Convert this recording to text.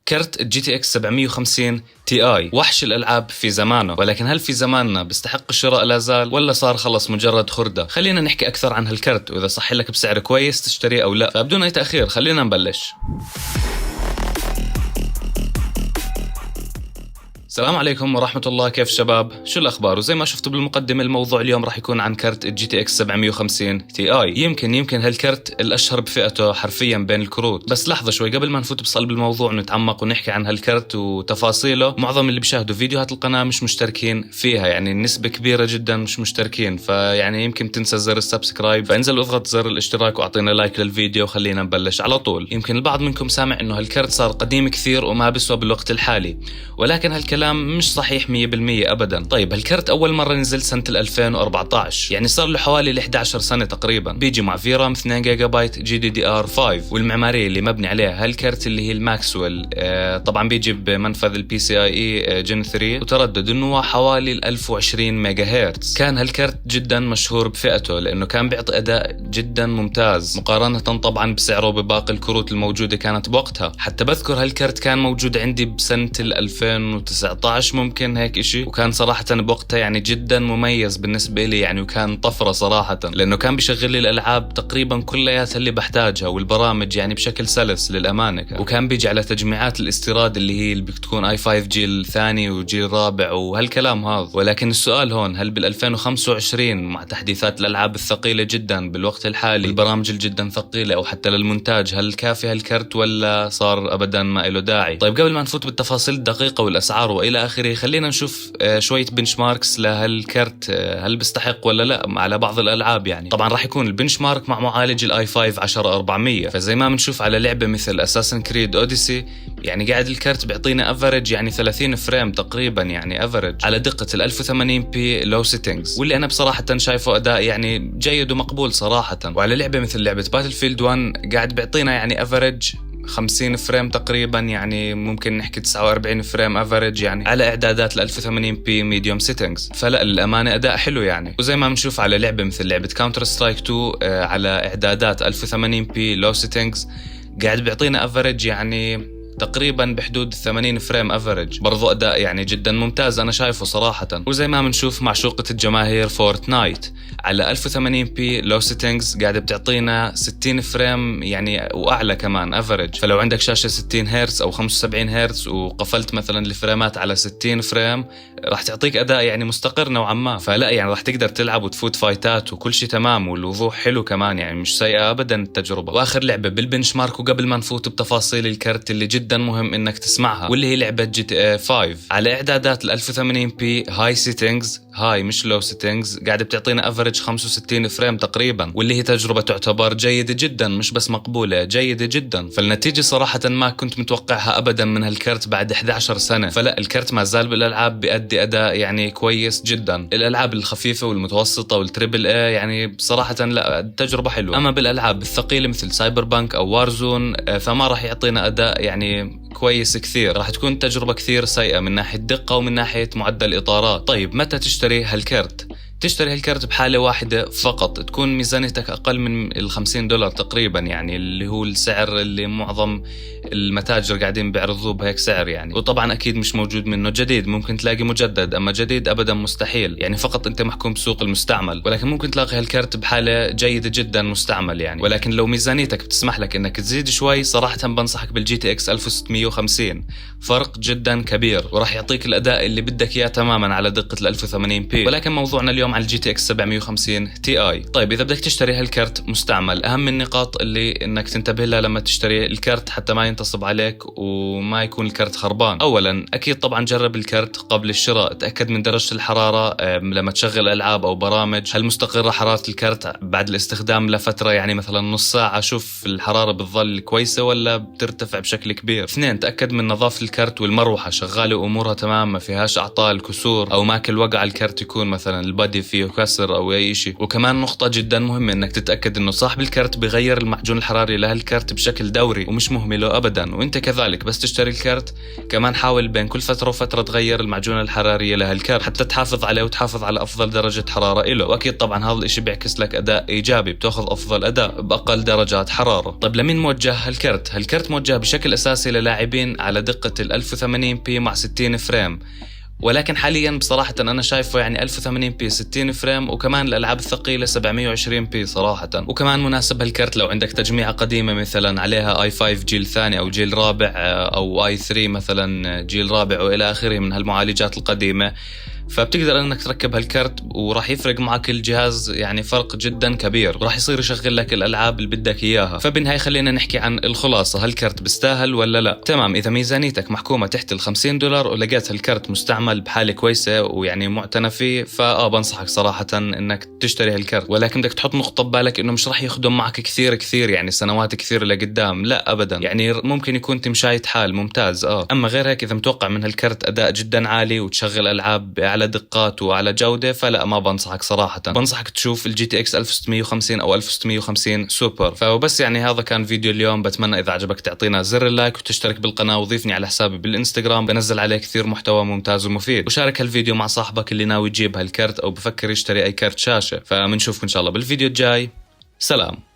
كرت الجي تي اكس 750 تي اي وحش الالعاب في زمانه، ولكن هل في زماننا بيستحق الشراء لا زال ولا صار خلص مجرد خردة؟ خلينا نحكي اكثر عن هالكرت واذا صح لك بسعر كويس تشتريه او لا. فبدون اي تاخير خلينا نبلش. السلام عليكم ورحمة الله، كيف شباب؟ شو الأخبار؟ وزي ما شفتوا بالمقدمة الموضوع اليوم راح يكون عن كرت الجي تي اكس 750 تي اي. يمكن هالكرت الأشهر بفئته حرفيا بين الكروت. بس لحظة شوي قبل ما نفوت بصلب الموضوع ونتعمق ونحكي عن هالكرت وتفاصيله. معظم اللي بيشاهدوا فيديوهات القناة مش مشتركين فيها، يعني نسبة كبيرة جدا مش مشتركين، فيعني يمكن تنسى زر السبسكرايب، فانزل اضغط زر الاشتراك واعطينا لايك للفيديو وخلينا نبلش على طول. يمكن البعض منكم سامع انه هالكرت صار قديم كثير وما بيسوى بالوقت الحالي، ولكن هالكلام مش صحيح 100% أبدا. طيب هالكرت أول مرة نزل سنة 2014، يعني صار له حوالي 11 سنة تقريبا. بيجي مع فيرام 2 جيجا بايت GDDR5، والمعمارية اللي مبني عليها هالكرت اللي هي الماكسويل. طبعا بيجي بمنفذ البي سي اي اي جن 3، وتردد انه حوالي 1020 ميجا هرتز. كان هالكرت جدا مشهور بفئته لأنه كان بيعطي أداء جدا ممتاز مقارنة طبعا بسعره بباقي الكروت الموجودة كانت بوقتها. حتى بذكر هالكرت كان موجود عندي بسنة 2019 ممكن هيك اشي، وكان صراحة بوقتها يعني جدا مميز بالنسبة لي يعني، وكان طفرة صراحة لأنه كان بيشغل لي الألعاب تقريبا كلياتها اللي بحتاجها والبرامج يعني بشكل سلس للأمانة. وكان بيجي على تجميعات الاستيراد اللي هي اللي بتكون اي 5 جيل ثاني وجيل رابع وهالكلام هذا. ولكن السؤال هون، هل بال 2025 مع تحديثات الألعاب الثقيلة جدا بالوقت الحالي، البرامج الجدا ثقيلة أو حتى للمونتاج، هل كافي هالكرت ولا صار أبدا ما له داعي؟ طيب قبل ما نفوت بالتفاصيل الدقيقة والأسعار وإلى آخره، خلينا نشوف شوية بنش ماركس لهالكرت، هل بيستحق ولا لا على بعض الألعاب. يعني طبعا راح يكون البنش مارك مع معالج الاي 5 10400، فزي ما بنشوف على لعبة مثل اساسن كريد اوديسي يعني قاعد الكرت بيعطينا افريج يعني 30 فريم تقريبا، يعني افريج على دقة ال 1080 بي لو سيتنجز، واللي انا بصراحة شايفه اداء يعني جيد ومقبول صراحة. وعلى لعبة مثل لعبة باتل فيلد 1 قاعد بيعطينا يعني افريج 50 فريم تقريبا، يعني ممكن نحكي 49 فريم افريج يعني على اعدادات ال 1080 بي ميديوم سيتنجز، فلا للامانه اداء حلو يعني. وزي ما بنشوف على لعبه مثل لعبه كاونتر سترايك 2 على اعدادات 1080 بي لو سيتنجز قاعد بيعطينا افريج يعني تقريبا بحدود 80 فريم افريج، برضو اداء يعني جدا ممتاز انا شايفه صراحه. وزي ما بنشوف معشوقه الجماهير فورتنايت على 1080 بي لو سيتنجز قاعده بتعطينا 60 فريم يعني واعلى كمان افريج. فلو عندك شاشه 60 هرتز او 75 هرتز وقفلت مثلا الفريمات على 60 فريم راح تعطيك اداء يعني مستقر نوعا ما، فلا يعني راح تقدر تلعب وتفوت فايتات وكل شيء تمام، والوضوح حلو كمان يعني مش سيئه ابدا التجربه. واخر لعبه بالبنش مارك وقبل ما نفوت بتفاصيل الكرت اللي جدا مهم انك تسمعها، واللي هي لعبه جي تي اي 5 على اعدادات ال 1080 بي هاي سيتنجز، هاي مش لو سيتنجز، قاعده بتعطينا افريج 65 فريم تقريبا، واللي هي تجربه تعتبر جيده جدا مش بس مقبوله، جيده جدا. فالنتيجه صراحه ما كنت متوقعها ابدا من هالكرت بعد 11 سنه. فلا الكرت ما زال بالالعاب بيأدي اداء يعني كويس جدا، الالعاب الخفيفه والمتوسطه والتريبل اي يعني بصراحه لا التجربه حلوه. اما بالالعاب الثقيله مثل سايبر بانك او وارزون فما راح يعطينا اداء يعني كويس كثير، راح تكون تجربة كثير سيئة من ناحية دقة ومن ناحية معدل إطارات. طيب متى تشتري هالكرت؟ تشتري هالكرت بحالة واحدة فقط، تكون ميزانيتك أقل من $50 تقريبا، يعني اللي هو السعر اللي معظم المتاجر قاعدين بيعرضوه بهيك سعر يعني. وطبعا أكيد مش موجود منه جديد، ممكن تلاقي مجدد، أما جديد أبدا مستحيل، يعني فقط أنت محكوم بسوق المستعمل. ولكن ممكن تلاقي هالكرت بحالة جيدة جدا مستعمل يعني. ولكن لو ميزانيتك بتسمح لك إنك تزيد شوي صراحة بنصحك بالجي تي اكس 1650، فرق جدا كبير وراح يعطيك الأداء اللي بدك إياه تماما على دقة ال 1080 بي. ولكن موضوعنا اليوم على الجي تي اكس 750 تي اي. طيب اذا بدك تشتري هالكرت مستعمل، اهم النقاط اللي انك تنتبه لها لما تشتري الكرت حتى ما ينتصب عليك وما يكون الكرت خربان. اولا اكيد طبعا جرب الكرت قبل الشراء، تاكد من درجه الحراره لما تشغل العاب او برامج، هل مستقره حراره الكرت بعد الاستخدام لفتره يعني مثلا نص ساعه، شوف الحراره بتظل كويسه ولا بترتفع بشكل كبير. اثنين تاكد من نظافه الكرت والمروحه شغاله وامورها تمام، ما فيهاش اعطال كسور او ماكل وقع الكرت، يكون مثلا البادي عادي فيه كسر او اي شيء. وكمان نقطة جدا مهمة انك تتأكد انه صاحب الكرت بغير المعجون الحراري لهالكرت بشكل دوري ومش مهمله ابدا. وانت كذلك بس تشتري الكرت كمان حاول بين كل فترة وفترة تغير المعجون الحرارية لهالكرت حتى تحافظ عليه وتحافظ على افضل درجة حرارة له. واكيد طبعا هذا الاشي بيعكس لك اداء ايجابي، بتاخذ افضل اداء باقل درجات حرارة. طيب لمين موجه هالكرت؟ هالكرت موجه بشكل اساسي للاعبين على دقة ال 1080 بي مع 60 فريم، ولكن حاليا بصراحة أنا شايفه يعني 1080p 60 فريم، وكمان الألعاب الثقيلة 720p صراحة. وكمان مناسب هالكرت لو عندك تجميعة قديمة مثلا عليها i5 جيل ثاني أو جيل رابع أو i3 مثلا جيل رابع وإلى آخره من هالمعالجات القديمة، فبتقدر انك تركب هالكرت وراح يفرق معك الجهاز يعني فرق جدا كبير، وراح يصير يشغل لك الالعاب اللي بدك اياها. فبالنهاية خلينا نحكي عن الخلاصة، هالكرت بيستاهل ولا لا؟ تمام، اذا ميزانيتك محكومة تحت $50 ولقيت هالكرت مستعمل بحالة كويسة ويعني معتنى فيه، بنصحك صراحة انك تشتري هالكرت. ولكن بدك تحط نقطة ببالك انه مش راح يخدم معك كثير يعني سنوات كثير لقدام، لا ابدا، يعني ممكن يكون تمشاية حال ممتاز. اما غير هيك اذا متوقع من هالكرت اداء جدا عالي وتشغل العاب على دقات وعلى جودة، فلا ما بنصحك صراحة. بنصحك تشوف الجي تي اكس 1650 او 1650 سوبر. فبس يعني هذا كان فيديو اليوم، بتمنى اذا عجبك تعطينا زر اللايك وتشترك بالقناة وضيفني على حسابي بالانستغرام، بنزل عليه كثير محتوى ممتاز ومفيد. وشارك هالفيديو مع صاحبك اللي ناوي يجيب هالكرت او بفكر يشتري اي كرت شاشة. فمنشوفكم ان شاء الله بالفيديو الجاي. سلام.